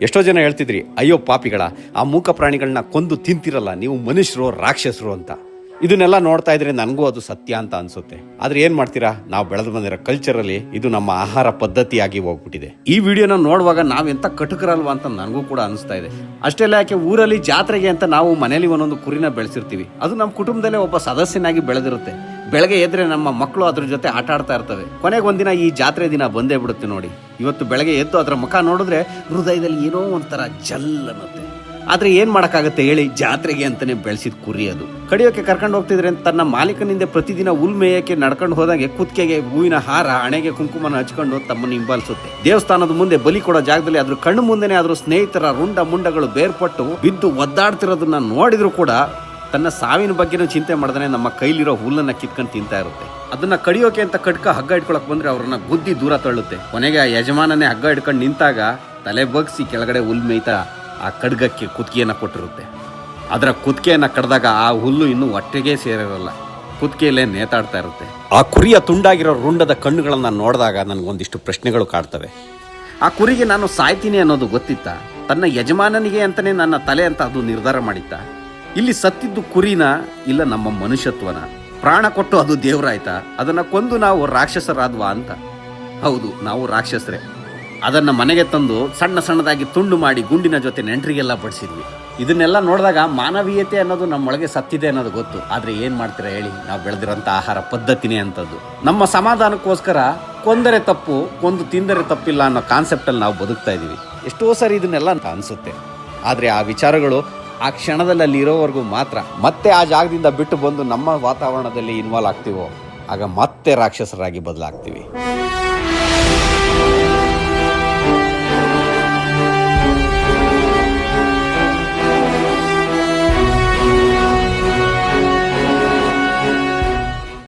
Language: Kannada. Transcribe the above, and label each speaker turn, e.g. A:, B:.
A: ಎಷ್ಟೋ ಜನ ಹೇಳ್ತಿದ್ರಿ, ಅಯ್ಯೋ ಪಾಪಿಗಳ, ಆ ಮೂಕ ಪ್ರಾಣಿಗಳನ್ನ ಕೊಂದು ತಿಂತಿರಲ್ಲ, ನೀವು ಮನುಷ್ಯರು ರಾಕ್ಷಸರು ಅಂತ. ಇದನ್ನೆಲ್ಲ ನೋಡ್ತಾ ಇದ್ರೆ ನನಗೂ ಅದು ಸತ್ಯ ಅಂತ ಅನ್ಸುತ್ತೆ. ಆದ್ರೆ ಏನ್ ಮಾಡ್ತೀರಾ, ನಾವು ಬೆಳೆದು ಬಂದಿರೋ ಕಲ್ಚರಲ್ಲಿ ಇದು ನಮ್ಮ ಆಹಾರ ಪದ್ಧತಿಯಾಗಿ ಹೋಗ್ಬಿಟ್ಟಿದೆ. ಈ ವಿಡಿಯೋನ ನೋಡುವಾಗ ನಾವೆಂತ ಕಟುಕರಲ್ವಾ ಅಂತ ನನಗೂ ಕೂಡ ಅನಿಸ್ತಾ ಇದೆ. ಅಷ್ಟೆಲ್ಲ ಯಾಕೆ, ಊರಲ್ಲಿ ಜಾತ್ರೆಗೆ ಅಂತ ನಾವು ಮನೇಲಿ ಒಂದೊಂದು ಕುರಿನ ಬೆಳೆಸಿರ್ತೀವಿ. ಅದು ನಮ್ಮ ಕುಟುಂಬದಲ್ಲೇ ಒಬ್ಬ ಸದಸ್ಯನಾಗಿ ಬೆಳೆದಿರುತ್ತೆ. ಬೆಳಗ್ಗೆ ಎದ್ರೆ ನಮ್ಮ ಮಕ್ಕಳು ಅದ್ರ ಜೊತೆ ಆಟ ಆಡ್ತಾ ಇರ್ತವೆ. ಕೊನೆಗೆ ಒಂದಿನ ಈ ಜಾತ್ರೆ ದಿನ ಬಂದೇ ಬಿಡುತ್ತೆ ನೋಡಿ. ಇವತ್ತು ಬೆಳಗ್ಗೆ ಎದ್ದು ಅದರ ಮುಖ ನೋಡಿದ್ರೆ ಹೃದಯದಲ್ಲಿ ಏನೋ ಒಂಥರ ಜಲ್ ಅನ್ನತ್ತೆ. ಆದ್ರೆ ಏನ್ ಮಾಡಕ್ಕಾಗತ್ತೆ ಹೇಳಿ, ಜಾತ್ರೆಗೆ ಅಂತಾನೆ ಬೆಳೆಸಿದ ಕುರಿ ಅದು. ಕಡಿಯೋಕೆ ಕರ್ಕೊಂಡು ಹೋಗ್ತಿದ್ರೆ ತನ್ನ ಮಾಲೀಕನಿಂದ ಪ್ರತಿದಿನ ಹುಲ್ ಮೇಯಕ್ಕೆ ನಡ್ಕೊಂಡು ಹೋದಾಗೆ ಕುತ್ತಿಗೆಗೆ ಹೂವಿನ ಹಾರ, ಹಣೆಗೆ ಕುಂಕುಮನ ಹಚ್ಕೊಂಡು ತಮ್ಮನ್ನು ಹಿಂಬಾಲಿಸುತ್ತೆ. ದೇವಸ್ಥಾನದ ಮುಂದೆ ಬಲಿ ಕೊಡೋ ಜಾಗದಲ್ಲಿ ಅದ್ರ ಕಣ್ಣು ಮುಂದೆನೆ ಅದ್ರ ಸ್ನೇಹಿತರ ರುಂಡ ಮುಂಡಗಳು ಬೇರ್ಪಟ್ಟು ಬಿದ್ದು ಒದ್ದಾಡ್ತಿರೋದನ್ನ ನೋಡಿದ್ರು ಕೂಡ ತನ್ನ ಸಾವಿನ ಬಗ್ಗೆನೂ ಚಿಂತೆ ಮಾಡದೇ ನಮ್ಮ ಕೈಲಿರೋ ಹುಲ್ಲನ್ನ ಕಿತ್ಕೊಂಡು ತಿಂತಾ ಇರುತ್ತೆ. ಅದನ್ನ ಕಡಿಯೋಕೆ ಅಂತ ಕಡ್ಕ ಹಗ್ಗ ಇಟ್ಕೊಳಕ್ ಬಂದ್ರೆ ಅವ್ರನ್ನ ಬುದ್ಧಿ ದೂರ ತಳ್ಳುತ್ತೆ. ಕೊನೆಗೆ ಆ ಯಜಮಾನನೇ ಹಗ್ಗ ಇಟ್ಕೊಂಡು ನಿಂತಾಗ ತಲೆ ಬಗ್ಸಿ ಕೆಳಗಡೆ ಹುಲ್ ಮೇಯ್ತಾ ಆ ಖಡ್ಗಕ್ಕೆ ಕುತ್ತಿಗೆಯನ್ನ ಕೊಟ್ಟಿರುತ್ತೆ. ಅದರ ಕುತ್ತಿಗೆಯನ್ನ ಕಡ್ದಾಗ ಆ ಹುಲ್ಲು ಇನ್ನೂ ಹೊಟ್ಟೆಗೆ ಸೇರಿರಲ್ಲ, ಕುತ್ತಿಗೆಯಲ್ಲೇ ನೇತಾಡ್ತಾ ಇರುತ್ತೆ. ಆ ಕುರಿಯ ತುಂಡಾಗಿರೋ ರುಂಡದ ಕಣ್ಣುಗಳನ್ನ ನೋಡಿದಾಗ ನನಗೊಂದಿಷ್ಟು ಪ್ರಶ್ನೆಗಳು ಕಾಡ್ತವೆ. ಆ ಕುರಿಗೆ ನಾನು ಸಾಯ್ತೀನಿ ಅನ್ನೋದು ಗೊತ್ತಿತ್ತ? ತನ್ನ ಯಜಮಾನನಿಗೆ ಅಂತಾನೆ ನನ್ನ ತಲೆ ಅಂತ ಅದು ನಿರ್ಧಾರ ಮಾಡಿತ್ತ? ಇಲ್ಲಿ ಸತ್ತಿದ್ದು ಕುರಿನ, ಇಲ್ಲ ನಮ್ಮ ಮನುಷ್ಯತ್ವನ? ಪ್ರಾಣ ಕೊಟ್ಟು ಅದು ದೇವರಾಯ್ತಾ? ಅದನ್ನ ಕೊಂದು ನಾವು ರಾಕ್ಷಸರಾದ್ವಾ ಅಂತ? ಹೌದು, ನಾವು ರಾಕ್ಷಸರೇ. ಅದನ್ನ ಮನೆಗೆ ತಂದು ಸಣ್ಣ ಸಣ್ಣದಾಗಿ ತುಂಡು ಮಾಡಿ ಗುಂಡಿನ ಜೊತೆ ನೆಂಟರಿಗೆಲ್ಲ ಬಡಿಸಿದ್ವಿ. ಇದನ್ನೆಲ್ಲ ನೋಡಿದಾಗ ಮಾನವೀಯತೆ ಅನ್ನೋದು ನಮ್ಮೊಳಗೆ ಸತ್ತಿದೆ ಅನ್ನೋದು ಗೊತ್ತು. ಆದ್ರೆ ಏನ್ ಮಾಡ್ತೀರಾ ಹೇಳಿ, ನಾವು ಬೆಳೆದಿರೋಂಥ ಆಹಾರ ಪದ್ಧತಿನೇ ಅಂತದ್ದು. ನಮ್ಮ ಸಮಾಧಾನಕ್ಕೋಸ್ಕರ ಕೊಂದರೆ ತಪ್ಪು, ಕೊಂದು ತಿಂದರೆ ತಪ್ಪಿಲ್ಲ ಅನ್ನೋ ಕಾನ್ಸೆಪ್ಟಲ್ಲಿ ನಾವು ಬದುಕ್ತಾ ಇದೀವಿ. ಎಷ್ಟೋ ಸಾರಿ ಇದನ್ನೆಲ್ಲ ಅಂತ ಅನ್ಸುತ್ತೆ. ಆದ್ರೆ ಆ ವಿಚಾರಗಳು ಆ ಕ್ಷಣದಲ್ಲಿ ಅಲ್ಲಿ ಇರೋವರೆಗೂ ಮಾತ್ರ. ಮತ್ತೆ ಆ ಜಾಗದಿಂದ ಬಿಟ್ಟು ಬಂದು ನಮ್ಮ ವಾತಾವರಣದಲ್ಲಿ ಇನ್ವಾಲ್ವ್ ಆಗ್ತೀವೋ ಆಗ ಮತ್ತೆ ರಾಕ್ಷಸರಾಗಿ ಬದಲಾಗ್ತೀವಿ.